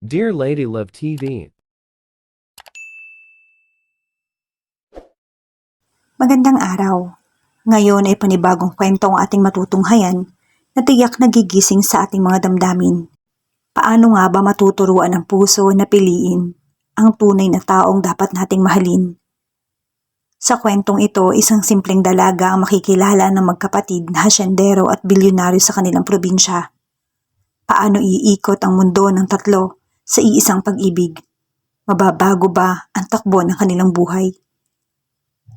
Dear Lady Love TV. Magandang araw. Ngayon ay panibagong kwento ang ating matutunghayan na tiyak nagigising sa ating mga damdamin. Paano nga ba matuturuan ang puso na piliin ang tunay na taong dapat nating mahalin? Sa kwentong ito, isang simpleng dalaga ang makikilala ng magkapatid na hasyendero at bilyonaryo sa kanilang probinsya. Paano iikot ang mundo ng tatlo sa iisang pag-ibig? Mababago ba ang takbo ng kanilang buhay?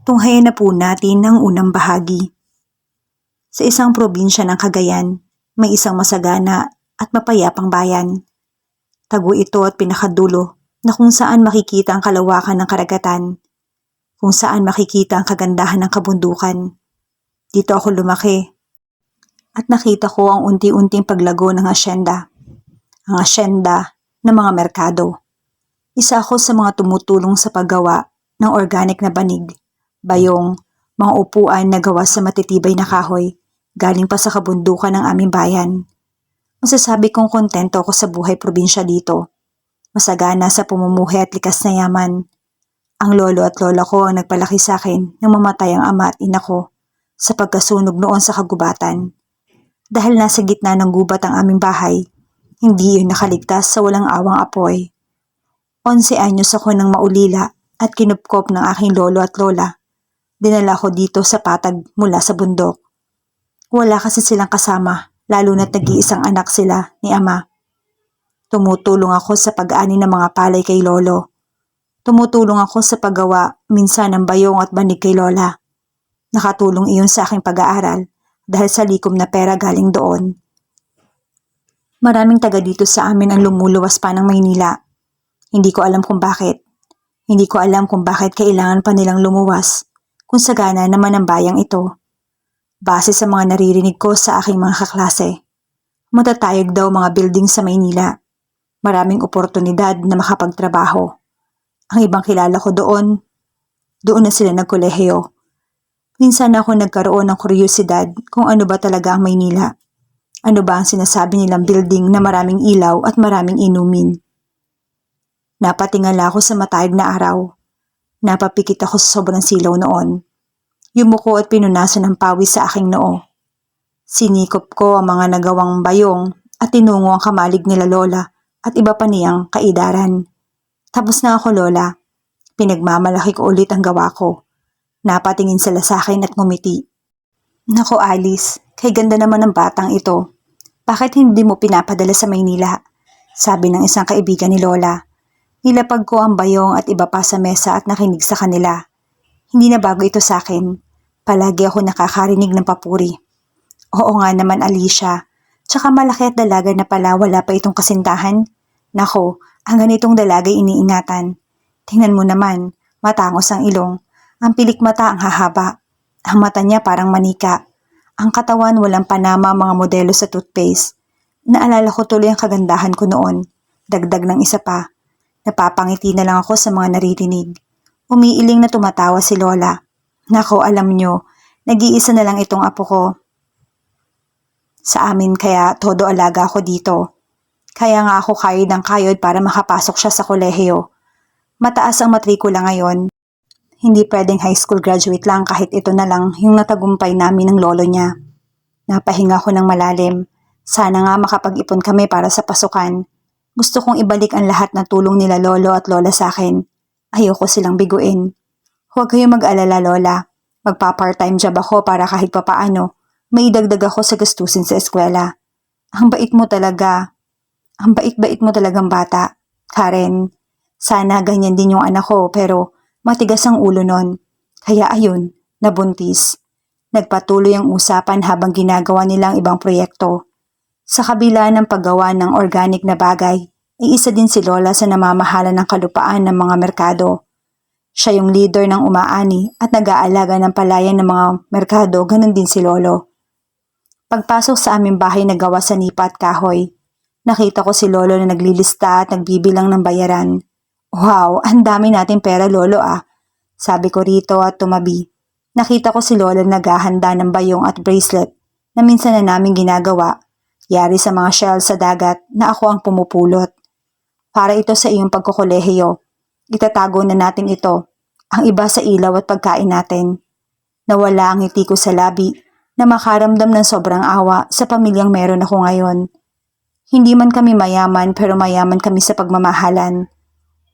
Tunghayan na po natin ang unang bahagi. Sa isang probinsya ng Cagayan, may isang masagana at mapayapang bayan. Tago ito at pinakadulo na kung saan makikita ang kalawakan ng karagatan, kung saan makikita ang kagandahan ng kabundukan. Dito ako lumaki at nakita ko ang unti-unting paglago ng asyenda. Ang asyenda ng mga merkado. Isa ako sa mga tumutulong sa paggawa ng organic na banig, bayong, mga upuan na gawa sa matitibay na kahoy, galing pa sa kabundukan ng aming bayan. Masasabi kong kontento ako sa buhay probinsya dito. Masagana sa pumumuhay at likas na yaman. Ang lolo at lola ko ang nagpalaki sa akin nang mamatay ang ama at ina ko sa pagkasunog noon sa kagubatan. Dahil nasa gitna ng gubat ang aming bahay, hindi yun nakaligtas sa walang awang apoy. 11 anyos ako nang maulila at kinupkop ng aking lolo at lola. Dinala ko dito sa patag mula sa bundok. Wala kasi silang kasama, lalo na't nag-iisang anak sila ni ama. Tumutulong ako sa pag-ani ng mga palay kay lolo. Tumutulong ako sa paggawa minsan ng bayong at banig kay lola. Nakatulong iyon sa aking pag-aaral dahil sa likom na pera galing doon. Maraming taga dito sa amin ang lumuluwas pa ng Maynila. Hindi ko alam kung bakit. Hindi ko alam kung bakit kailangan pa nilang lumuwas kung sagana naman ang bayang ito. Base sa mga naririnig ko sa aking mga kaklase, matatayag daw mga building sa Maynila. Maraming oportunidad na makapagtrabaho. Ang ibang kilala ko doon na sila nagkolehiyo. Minsan ako nagkaroon ng kuryosidad kung ano ba talaga ang Maynila. Ano ba ang sinasabi nilang building na maraming ilaw at maraming inumin? Napatingala ako sa matayog na araw. Napapikit ako sa sobrang silaw noon. Yumuko at pinunasan ng pawis sa aking noo. Sinikop ko ang mga nagawang bayong at tinungo ang kamalig nila lola at iba pa niyang kaidaran. Tapos na ako lola. Pinagmamalaki ko ulit ang gawa ko. Napatingin sila sa akin at ngumiti. Nako Alice, kay ganda naman ng batang ito. Bakit hindi mo pinapadala sa Maynila? Sabi ng isang kaibigan ni lola. Nilapag ko ang bayong at iba pa sa mesa at nakinig sa kanila. Hindi na bago ito sa akin. Palagi ako nakakarinig ng papuri. Oo nga naman Alicia. Tsaka malaki at dalaga na pala wala pa itong kasintahan. Nako, ang ganitong dalagay iniingatan. Tingnan mo naman, matangos ang ilong. Ang pilik mata ang hahaba. Ang mata niya parang manika. Ang katawan walang panama mga modelo sa toothpaste. Naalala ko tuloy ang kagandahan ko noon. Dagdag ng isa pa. Napapangiti na lang ako sa mga naririnig. Umiiling na tumatawa si lola. Nako, alam nyo, nag-iisa na lang itong apo ko sa amin kaya todo alaga ako dito. Kaya nga ako kayod ng kayod para makapasok siya sa kolehiyo. Mataas ang matrikula ngayon. Hindi pwedeng high school graduate lang kahit ito na lang yung natagumpay namin ng lolo niya. Napahinga ko ng malalim. Sana nga makapag-ipon kami para sa pasukan. Gusto kong ibalik ang lahat ng tulong nila lolo at lola sa akin. Ayoko silang biguin. Huwag kayong mag-alala lola. Magpa-part-time job ako para kahit papaano, may idagdag ako sa gastusin sa eskwela. Ang bait mo talaga. Ang bait-bait mo talagang bata. Karen, sana ganyan din yung anak ko pero matigas ang ulo nun. Kaya ayun, nabuntis. Nagpatuloy ang usapan habang ginagawa nilang ibang proyekto. Sa kabila ng paggawa ng organic na bagay, ay isa din si Lola sa namamahala ng kalupaan ng mga merkado. Siya yung leader ng umaani at nag-aalaga ng palayan ng mga merkado, ganun din si Lolo. Pagpasok sa aming bahay na gawa sa nipa at kahoy, nakita ko si Lolo na naglilista at nagbibilang ng bayaran. Wow, ang dami nating pera Lolo ah, sabi ko rito at tumabi. Nakita ko si Lolo naghahanda ng bayong at bracelet na minsan na namin ginagawa. Yari sa mga shell sa dagat na ako ang pumupulot. Para ito sa iyong pagkukolehiyo. Itatago na natin ito. Ang iba sa ilaw at pagkain natin. Nawala ang ngiti ko sa labi na makaramdam ng sobrang awa sa pamilyang meron ako ngayon. Hindi man kami mayaman pero mayaman kami sa pagmamahalan.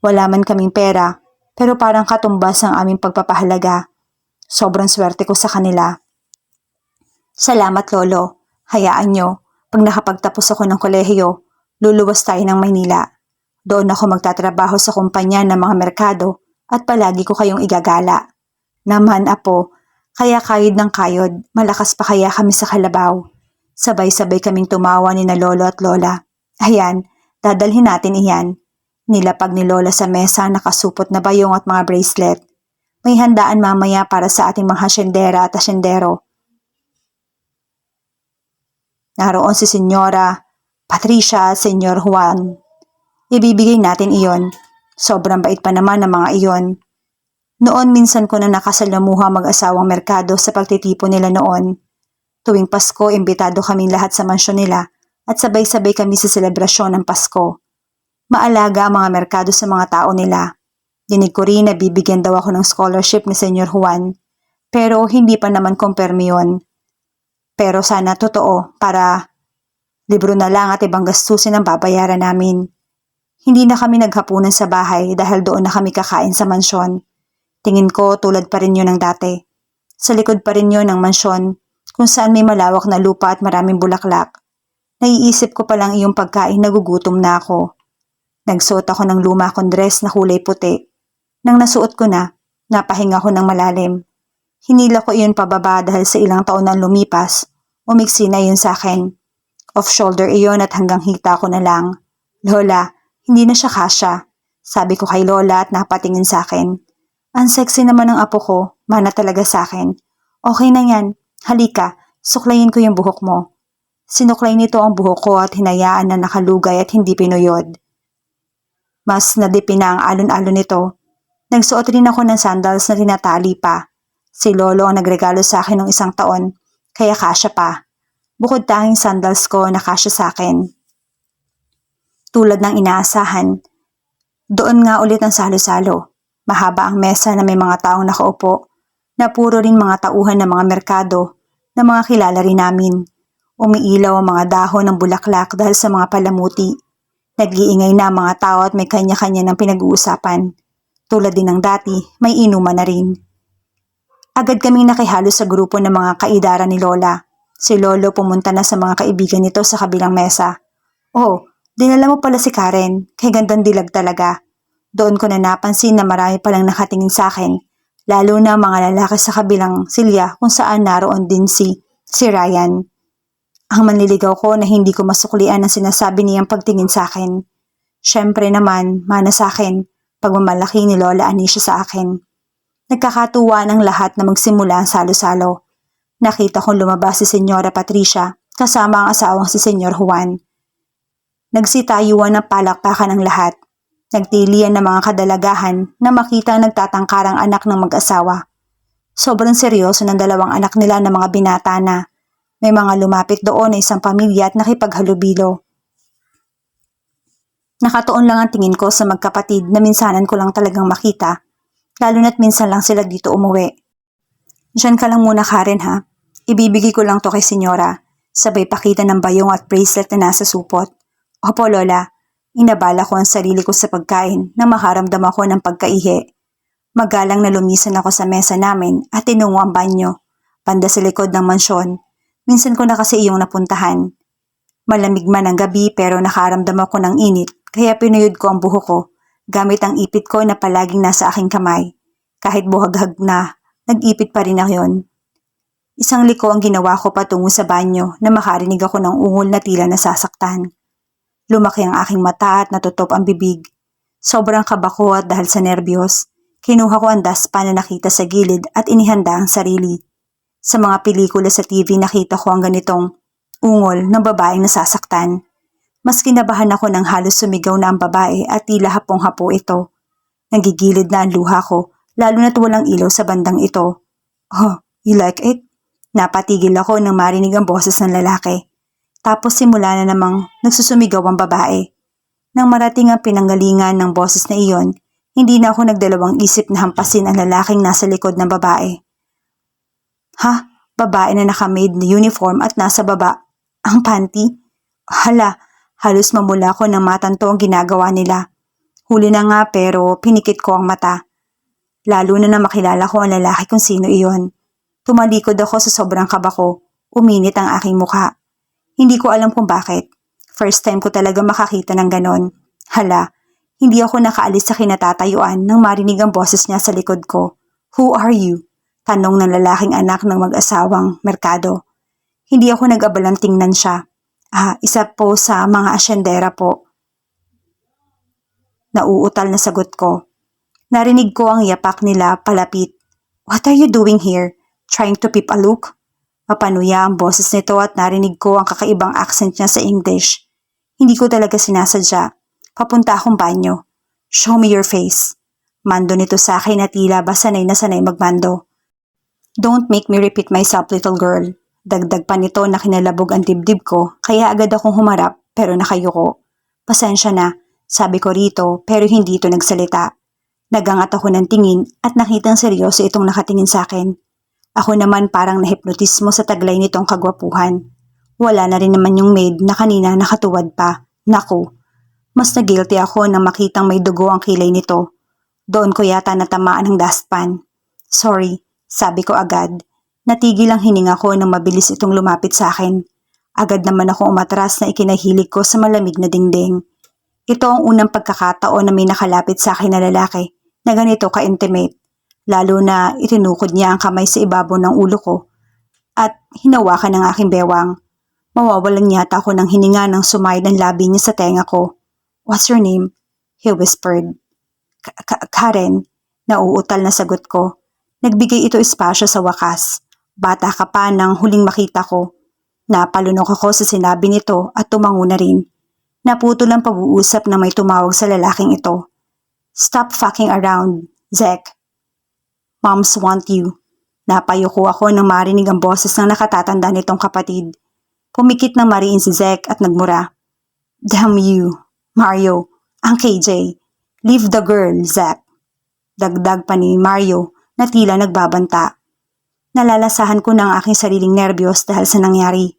Wala man kaming pera pero parang katumbas ang aming pagpapahalaga. Sobrang swerte ko sa kanila. Salamat Lolo. Hayaan nyo. Pag nakapagtapos ako ng kolehiyo, luluwas tayo ng Maynila. Doon ako magtatrabaho sa kumpanya ng mga merkado at palagi ko kayong igagala. Naman apo, kaya kayod ng kayod, malakas pa kaya kami sa kalabaw. Sabay-sabay kaming tumawa ni na Lolo at Lola. Ayan, dadalhin natin iyan. Nilapag ni Lola sa mesa ang nakasupot na bayong at mga bracelet. May handaan mamaya para sa ating mga hasyendera at hasyendero. Naroon si Senyora Patricia at Senyor Juan. Ibibigay natin iyon. Sobrang bait pa naman ng mga iyon. Noon minsan ko na nakasalamuha mag-asawang merkado sa pagtitipon nila noon. Tuwing Pasko, imbitado kaming lahat sa mansyon nila at sabay-sabay kami sa selebrasyon ng Pasko. Maalaga ang mga merkado sa mga tao nila. Dinig ko rin na bibigyan daw ako ng scholarship ni Senyor Juan. Pero hindi pa naman kumpirmi yun. Pero sana totoo para libro na lang at ibang gastusin ang babayaran namin. Hindi na kami naghapunan sa bahay dahil doon na kami kakain sa mansyon. Tingin ko tulad pa rin yun ng dati. Sa likod pa rin yun ng mansyon kung saan may malawak na lupa at maraming bulaklak. Naiisip ko palang iyong pagkain nagugutom na ako. Nagsuot ako ng luma kong dress na kulay puti. Nang nasuot ko na, napahinga ko ng malalim. Hinila ko iyon pababa dahil sa ilang taon na lumipas, umiksi na yun sa akin. Off-shoulder iyon at hanggang hita ko na lang. Lola, hindi na siya kasya. Sabi ko kay Lola at napatingin sa akin. Ang sexy naman ng apo ko, mana talaga sa akin. Okay na yan, halika, suklayin ko yung buhok mo. Sinuklay nito ang buhok ko at hinayaan na nakalugay at hindi pinuyod. Mas nadipi na ang alon-alon nito. Nagsuot rin ako ng sandals na tinatali pa. Si Lolo ang nagregalo sa akin ng 1 taon, kaya kasya pa. Bukod tanging sandals ko na kasya sa akin. Tulad ng inaasahan, doon nga ulit ang salo-salo. Mahaba ang mesa na may mga taong nakaupo, na puro rin mga tauhan ng mga merkado, na mga kilala rin namin. Umiilaw ang mga dahon ng bulaklak dahil sa mga palamuti. Nag-iingay na ang mga tao at may kanya-kanya ng pinag-uusapan. Tulad din ng dati, may inuman na rin. Agad kaming nakihalo sa grupo ng mga kaidara ni Lola. Si Lolo pumunta na sa mga kaibigan nito sa kabilang mesa. Oh, dinala mo pala si Karen. Kay gandang dilag talaga. Doon ko na napansin na marami palang nakatingin sa akin. Lalo na mga lalaki sa kabilang silya kung saan naroon din si Ryan. Ang manliligaw ko na hindi ko masuklian ang sinasabi niyang pagtingin sa akin. Syempre naman, mana sa akin, pagmamalaki ni Lola Anisha sa akin. Nagkakatuwa ng lahat na magsimula ang salo-salo. Nakita kong lumabas si Senyora Patricia kasama ang asawang si Senyor Juan. Nagsitayuan ng palakpakan ng lahat. Nagtilian ng mga kadalagahan na makita ang nagtatangkarang anak ng mag-asawa. Sobrang seryoso ng 2 anak nila na mga binata na. May mga lumapit doon na isang pamilya at nakipaghalubilo. Nakatuon lang ang tingin ko sa magkapatid na minsanan ko lang talagang makita, lalo na't minsan lang sila dito umuwi. Diyan ka lang muna Karen ha, ibibigay ko lang to kay Senyora, sabay pakita ng bayong at bracelet na nasa supot. Opo Lola, inabala ko ang sarili ko sa pagkain na makaramdam ako ng pagkaihi. Magalang na lumisan ako sa mesa namin at tinungo ang banyo, banda sa likod ng mansyon. Minsan ko na kasi iyong napuntahan. Malamig man ang gabi pero nakaramdam ako ng init kaya pinuyod ko ang buhok ko gamit ang ipit ko na palaging nasa aking kamay. Kahit buhaghag na, nag-ipit pa rin ako yun. Isang liko ang ginawa ko patungo sa banyo na makarinig ako ng ungol na tila nasasaktan. Lumaki ang aking mata at natutop ang bibig. Sobrang kaba ko at dahil sa nerbiyos, kinuha ko ang daspan na nakita sa gilid at inihanda ang sarili. Sa mga pelikula sa TV nakita ko ang ganitong ungol ng babaeng nasasaktan. Mas kinabahan ako nang halos sumigaw na ang babae at tila hapong-hapo ito. Nagigilid na ang luha ko, lalo na't walang ilaw sa bandang ito. Oh, you like it? Napatigil ako nang marinig ang boses ng lalaki. Tapos simula na namang nagsusumigaw ang babae. Nang marating ang pinanggalingan ng boses na iyon, hindi na ako nagdalawang isip na hampasin ang lalaking nasa likod ng babae. Ha? Babae na naka-maid na uniform at nasa baba. Ang panty? Hala, halos mamula ko nang matanto ang ginagawa nila. Huli na nga pero pinikit ko ang mata. Lalo na makilala ko ang lalaki kung sino iyon. Tumalikod ako sa sobrang kaba ko. Uminit ang aking mukha. Hindi ko alam kung bakit. First time ko talaga makakita ng ganon. Hala, hindi ako nakaalis sa kinatatayuan nang marinig ang boses niya sa likod ko. Who are you? Tanong ng lalaking anak ng mag-asawang merkado. Hindi ako nag-abalang tingnan siya. Isa po sa mga asyendera po. Nauutal na sagot ko. Narinig ko ang yapak nila palapit. What are you doing here? Trying to peep a look? Mapanuya ang boses nito at narinig ko ang kakaibang accent niya sa English. Hindi ko talaga sinasadya. Papunta akong banyo. Show me your face. Mando nito sa akin na tila ba sanay na sanay magmando. Don't make me repeat myself, little girl. Dagdag pa nito na kinalabog ang dibdib ko, kaya agad akong humarap pero nakayuko. Pasensya na, sabi ko rito pero hindi ito nagsalita. Nagangat ako ng tingin at nakitang seryoso itong nakatingin sa akin. Ako naman parang nahipnotismo sa taglay nitong kagwapuhan. Wala na rin naman yung maid na kanina nakatuwad pa. Naku, mas na-guilty ako nang makitang may dugo ang kilay nito. Doon ko yata natamaan ng dustpan. Sorry, sabi ko agad. Natigil ang hininga ko nang mabilis itong lumapit sa akin. Agad naman ako umatras na ikinahilig ko sa malamig na dingding. Ito ang unang pagkakataon na may nakalapit sa akin na lalaki na ganito ka-intimate. Lalo na itinukod niya ang kamay sa ibabaw ng ulo ko at hinawakan ng aking bewang. Mawawalan yata ako ng hininga nang sumayad ang labi niya sa tenga ko. What's your name? He whispered. Karen, nauutal na sagot ko. Nagbigay ito espasyo sa wakas. Bata ka pa nang huling makita ko. Napalunok ako sa sinabi nito at tumango na rin. Naputol ang pag-uusap na may tumawag sa lalaking ito. Stop fucking around, Zek. Moms want you. Napayuko ako nang marinig ang boses ng nakatatanda nitong kapatid. Pumikit ng mariin si Zek at nagmura. Damn you, Mario, ang KJ. Leave the girl, Zek. Dagdag pa ni Mario na tila nagbabanta. Nalalasahan ko ng aking sariling nerbiyos dahil sa nangyari.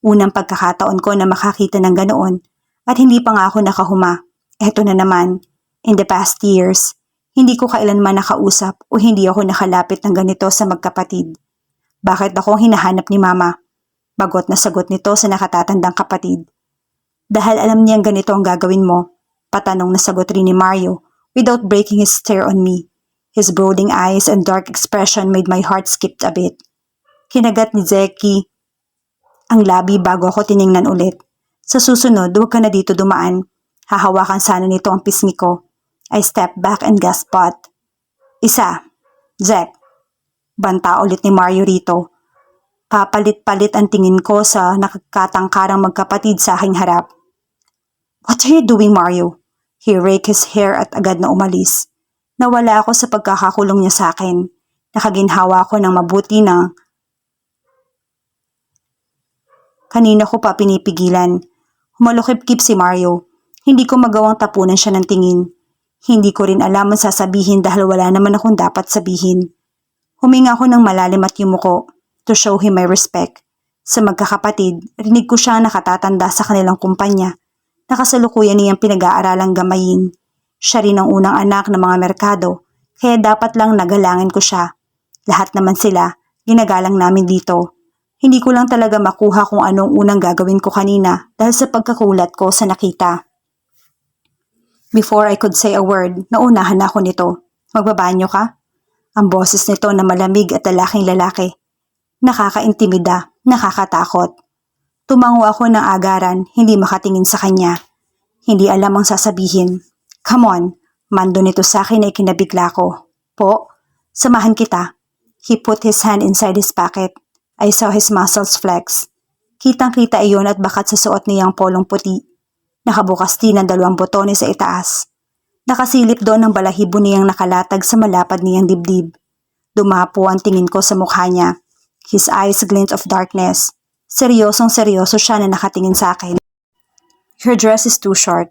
Unang pagkakataon ko na makakita ng ganoon at hindi pa nga ako nakahuma. Eto na naman, in the past years, hindi ko kailanman nakausap o hindi ako nakalapit ng ganito sa magkapatid. Bakit ako hinahanap ni Mama? Bagot na sagot nito sa nakatatandang kapatid. Dahil alam niyang ganito ang gagawin mo, patanong na sagot rin ni Mario without breaking his stare on me. His brooding eyes and dark expression made my heart skip a bit. Kinagat ni Zeki ang labi bago ako tiningnan ulit. Sa susunod, huwag ka na dito dumaan. Hahawakan sana nito ang pisngi ko. I stepped back and gasped. Isa, Zek. Banta ulit ni Mario rito. Papalit-palit ang tingin ko sa nakakatangkarang magkapatid sa aking harap. What are you doing, Mario? He raked his hair at agad na umalis. Nawala ako sa pagkakakulong niya sa akin. Nakaginhawa ko ng mabuti na kanina ko pa pinipigilan. Humalukip-kip si Mario. Hindi ko magawang tapunan siya ng tingin. Hindi ko rin alam ang sasabihin dahil wala naman akong dapat sabihin. Huminga ako ng malalim at yumuko to show him my respect. Sa magkakapatid, rinig ko siya nakatatanda sa kanilang kumpanya. Nakasalukuyan niyang pinag-aaralang gamayin. Siya rin ang unang anak ng mga merkado, kaya dapat lang nagalangin ko siya. Lahat naman sila, ginagalang namin dito. Hindi ko lang talaga makuha kung anong unang gagawin ko kanina dahil sa pagkakulat ko sa nakita. Before I could say a word, naunahan ako nito. Magbabanyo ka? Ang boses nito na malamig at lalaking lalaki. Nakakaintimida, nakakatakot. Tumango ako ng agaran, hindi makatingin sa kanya. Hindi alam ang sasabihin. Come on, mando nito sa akin ay kinabigla ko. Po, samahan kita. He put his hand inside his pocket. I saw his muscles flex. Kitang-kita iyon at bakat sa suot niyang polong puti. Nakabukas din ang 2 botones sa itaas. Nakasilip doon ang balahibo niyang nakalatag sa malapad niyang dibdib. Dumapo ang tingin ko sa mukha niya. His eyes glint of darkness. Seryosong seryoso siya na nakatingin sa akin. Your dress is too short.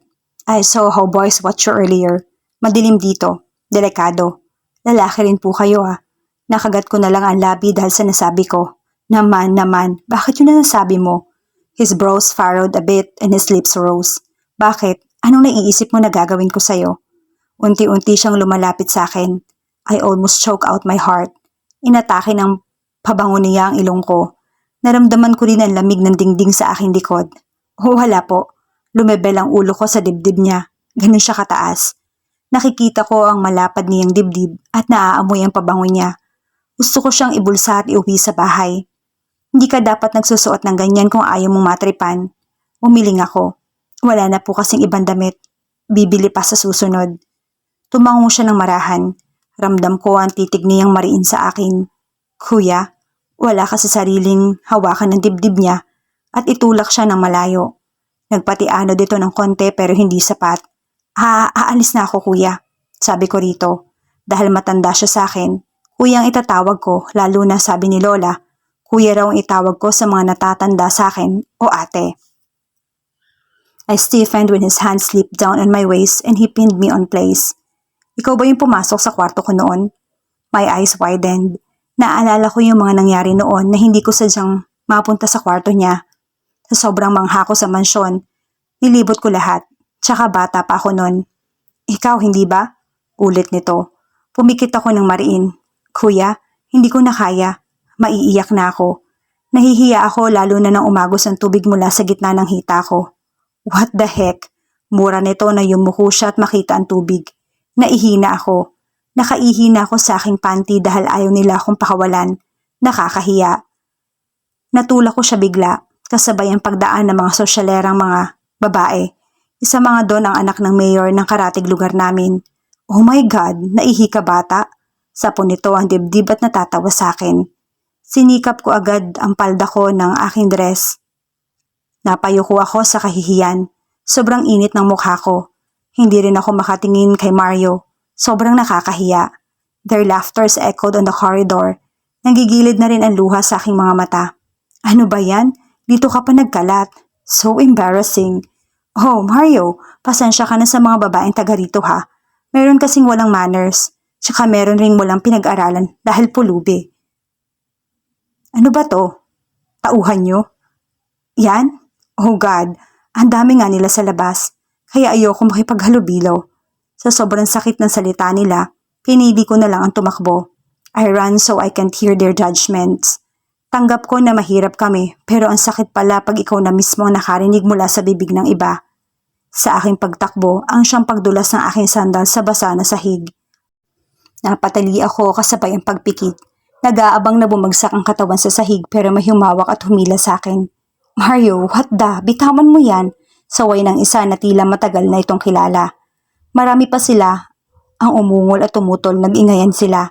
I saw how boys watch you earlier. Madilim dito. Delikado. Lalaki rin po kayo ah. Nakagat ko na lang ang labi dahil sa nasabi ko. Naman, bakit yun na nasabi mo? His brows furrowed a bit and his lips rose. Bakit? Anong naiisip mo na gagawin ko sa'yo? Unti-unti siyang lumalapit sa akin. I almost choke out my heart. Inatake ng pabango niya ang ilong ko. Naramdaman ko rin ang lamig ng dingding sa aking likod. Oh, wala po. Lumebel ang ulo ko sa dibdib niya. Ganun siya kataas. Nakikita ko ang malapad niyang dibdib at naaamoy ang pabango niya. Gusto ko siyang ibulsa at iuwi sa bahay. Hindi ka dapat nagsusuot ng ganyan kung ayaw mong matripan. Umiling ako. Wala na po kasing ibang damit. Bibili pa sa susunod. Tumango siya ng marahan. Ramdam ko ang titig niyang mariin sa akin. Kuya, wala ka sa sariling hawakan ng dibdib niya at itulak siya ng malayo. Nagpatiano dito ng konti pero hindi sapat. Aalis na ako kuya, sabi ko rito. Dahil matanda siya sa akin, kuya ang itatawag ko lalo na sabi ni Lola, kuya raw ang itawag ko sa mga natatanda sa akin o ate. I stiffened when his hand slipped down on my waist and he pinned me on place. Ikaw ba yung pumasok sa kwarto ko noon? My eyes widened. Naalala ko yung mga nangyari noon na hindi ko sadyang mapunta sa kwarto niya. Sa sobrang mangha ko sa mansyon, nilibot ko lahat. Tsaka bata pa ako noon. Ikaw, hindi ba? Ulit nito. Pumikit ako ng mariin. Kuya, hindi ko na kaya. Maiiyak na ako. Nahihiya ako lalo na nang umagos ang tubig mula sa gitna ng hita ko. What the heck? Mura nito na yumuko siya at makita ang tubig. Naihina ako. Nakaihi na ako sa aking panty dahil ayaw nila akong pakawalan. Nakakahiya. Natulak ko siya bigla, kasabay ang pagdaan ng mga sosyalerang mga babae. Isa mga doon ang anak ng mayor ng karatig lugar namin. Oh my God, naihi ka bata? Sapon nito ang dibdib at natatawa sa akin. Sinikap ko agad ang palda ko ng aking dress. Napayuko ako sa kahihiyan. Sobrang init ng mukha ko. Hindi rin ako makatingin kay Mario. Sobrang nakakahiya. Their laughters echoed on the corridor. Nagigilid na rin ang luha sa aking mga mata. Ano ba yan? Dito ka pa nagkalat. So embarrassing. Oh, Mario, pasensya ka na sa mga babaeng taga rito ha. Meron kasing walang manners. Tsaka meron ring walang pinag-aralan dahil pulubi. Ano ba to? Tauhan nyo? Yan? Oh God, ang dami nga nila sa labas. Kaya ayoko makipaghalubilo. Sa sobrang sakit ng salita nila, pinili ko na lang ang tumakbo. I ran so I can't hear their judgments. Tanggap ko na mahirap kami pero ang sakit pala pag ikaw na mismo ang nakarinig mula sa bibig ng iba. Sa aking pagtakbo ang siyang pagdulas ng aking sandal sa basa na sahig. Napatali ako kasabay ang pagpikit. Nag-aabang na bumagsak ang katawan sa sahig pero may humawak at humila sa akin. Mario, what the? Bitawan mo yan. Saway ng isa na tila matagal na itong kilala. Marami pa sila. Ang umungol at tumutol, nag-ingayan sila.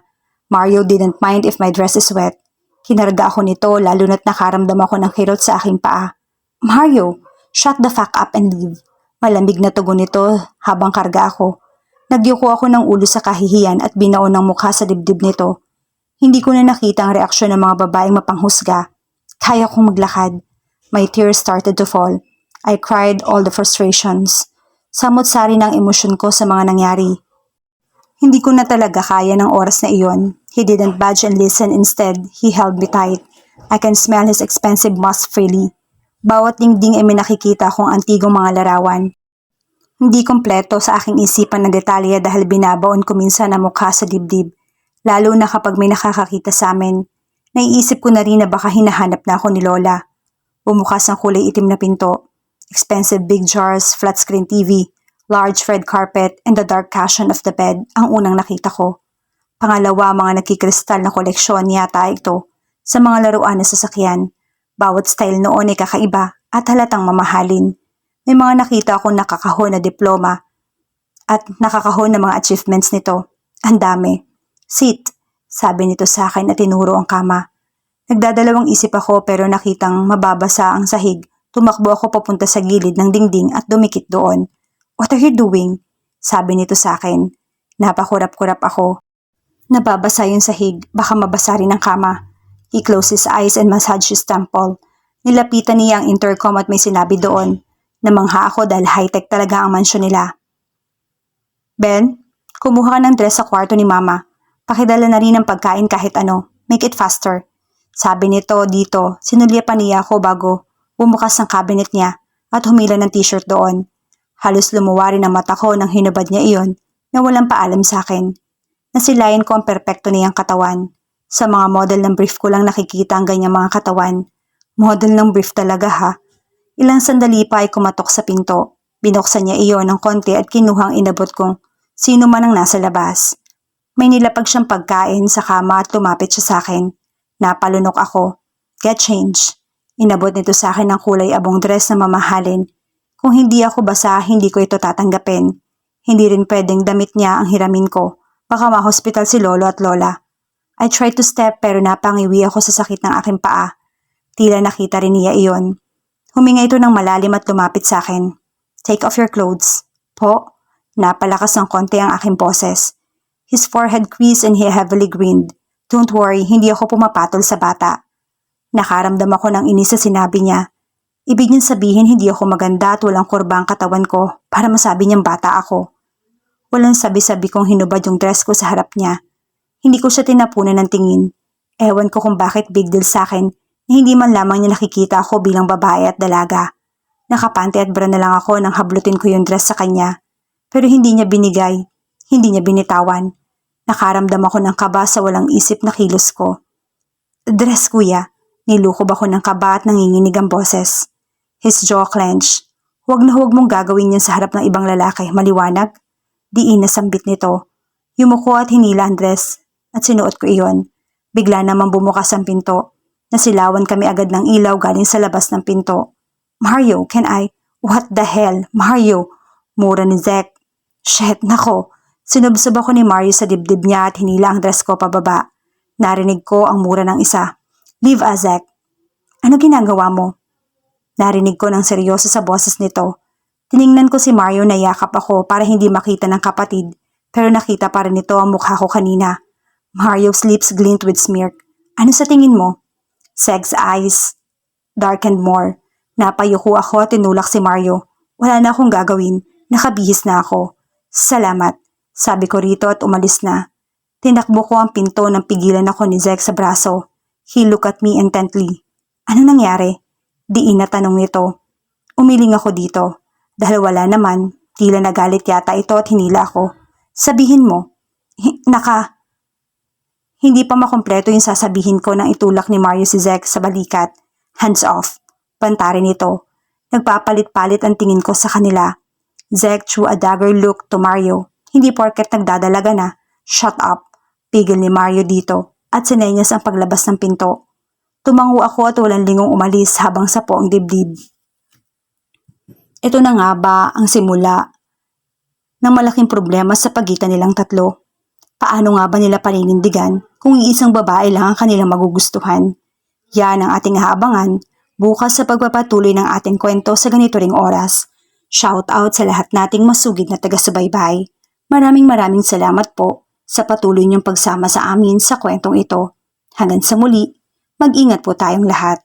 Mario didn't mind if my dress is wet. Kinarga ako nito lalo na't nakaramdam ako ng kirot sa aking paa. Mario, shut the fuck up and leave. Malamig na tugon nito habang karga ako. Nagyuko ako ng ulo sa kahihiyan at binaon ng mukha sa dibdib nito. Hindi ko na nakita ang reaksyon ng mga babaeng mapanghusga. Kaya kong maglakad. My tears started to fall. I cried all the frustrations. Samot-sari ng emosyon ko sa mga nangyari. Hindi ko na talaga kaya ng oras na iyon. He didn't budge and listen. Instead, he held me tight. I can smell his expensive musk freely. Bawat dingding ay may nakikita akong antigong mga larawan. Hindi kompleto sa aking isipan na detalye dahil binabaon ko minsan ang mukha sa dibdib. Lalo na kapag may nakakakita sa amin. Naiisip ko na rin na baka hinahanap na ako ni Lola. Bumukas ang kulay itim na pinto. Expensive big jars, flat screen TV, large red carpet, and the dark cushion of the bed ang unang nakita ko. Pangalawa, mga nagkikristal na koleksyon yata ito sa mga laruan na sasakyan. Bawat style noon ay kakaiba at halatang mamahalin. May mga nakita akong nakakahon na diploma at nakakahon na mga achievements nito. Ang dami. Sit, sabi nito sa akin at tinuro ang kama. Nagdadalawang isip ako pero nakitang mababasa ang sahig. Tumakbo ako papunta sa gilid ng dingding at dumikit doon. What are you doing? Sabi nito sa akin. Napakurap-kurap ako. Nababasa yung sahig, baka mabasa rin ang kama. He closed his eyes and massaged his temple. Nilapitan niya ang intercom at may sinabi doon. Namangha ako dahil high-tech talaga ang mansyon nila. Ben, kumuha ka ng dress sa kwarto ni Mama. Pakidala na rin ng pagkain kahit ano. Make it faster. Sabi nito dito, sinulyapan niya ako bago bumukas ng cabinet niya at humila ng t-shirt doon. Halos lumuwa rin ang mata ko nang hinubad niya iyon na walang paalam sa akin. Nasilayan ko ang perpekto niyang katawan. Sa mga model ng brief ko lang nakikita ang ganyang mga katawan. Model ng brief talaga ha. Ilang sandali pa ay kumatok sa pinto. Binuksan niya iyon ng konti at kinuhang inabot kong sino man ang nasa labas. May nilapag siyang pagkain sa kama at lumapit siya sa akin. Napalunok ako. Get change. Inabot nito sa akin ang kulay abong dress na mamahalin. Kung hindi ako basa, hindi ko ito tatanggapin. Hindi rin pwedeng damit niya ang hiramin ko. Baka ma-hospital si Lolo at Lola. I tried to step pero napangiwi ako sa sakit ng aking paa. Tila nakita rin niya iyon. Huminga ito ng malalim at lumapit sa akin. Take off your clothes. Po? Napalakas ng konti ang aking boses. His forehead creased and he heavily grinned. Don't worry, hindi ako pumapatol sa bata. Nakaramdam ako ng inis sa sinabi niya. Ibig niyang sabihin hindi ako maganda at walang kurba ang katawan ko para masabi niyang bata ako. Walang sabi-sabi kong hinubad yung dress ko sa harap niya. Hindi ko siya tinapunan ng tingin. Ewan ko kung bakit big deal sa akin na hindi man lamang niya nakikita ako bilang babae at dalaga. Nakapante at bra na lang ako nang hablutin ko yung dress sa kanya. Pero hindi niya binigay, hindi niya binitawan. Nakaramdam ako ng kaba sa walang isip na kilos ko. Dress kuya, nilukob ako ng kaba at nanginginig ang boses. His jaw clenched. Huwag na huwag mong gagawin yan sa harap ng ibang lalaki, maliwanag? Diin na sambit nito. Yumuko at hinila ang dress at sinuot ko iyon. Bigla namang bumukas ang pinto. Nasilawan kami agad ng ilaw galing sa labas ng pinto. Mario, can I? What the hell? Mario! Mura ni Zek. Shit, nako. Sinubsob ako ni Mario sa dibdib niya at hinila ang dress ko pababa. Narinig ko ang mura ng isa. Leave us, Zek. Ano ginagawa mo? Narinig ko ng seryoso sa boses nito. Tiningnan ko si Mario na yakap ako para hindi makita ng kapatid, pero nakita pa rin nito ang mukha ko kanina. Mario's lips glint with smirk. Ano sa tingin mo? Zeg's eyes darkened more. Napayuko ako at tinulak si Mario. Wala na akong gagawin. Nakabihis na ako. Salamat, sabi ko rito at umalis na. Tinakbo ko ang pinto nang pigilan ako ni Zeg sa braso. He looked at me intently. Ano nangyari? Diin na tanong nito. Umiling ako dito. Dahil wala naman, tila nagalit yata ito at hinila ako. Sabihin mo. Hindi pa makompleto yung sasabihin ko nang itulak ni Mario si Zeg sa balikat. Hands off. Pantarin nito. Nagpapalit-palit ang tingin ko sa kanila. Zeg threw a dagger look to Mario. Hindi porket nagdadalaga na. Shut up. Pigil ni Mario dito at sinenyas ang paglabas ng pinto. Tumango ako at walang lingong umalis habang sapo ang dibdib. Ito na nga ba ang simula ng malaking problema sa pagitan nilang tatlo? Paano nga ba nila paninindigan kung iisang babae lang ang kanilang magugustuhan? Yan ang ating haabangan bukas sa pagpapatuloy ng ating kwento sa ganito ring oras. Shout out sa lahat nating masugid na taga-subaybay. Maraming salamat po sa patuloy niyong pagsama sa amin sa kwentong ito. Hanggang sa muli, mag-ingat po tayong lahat.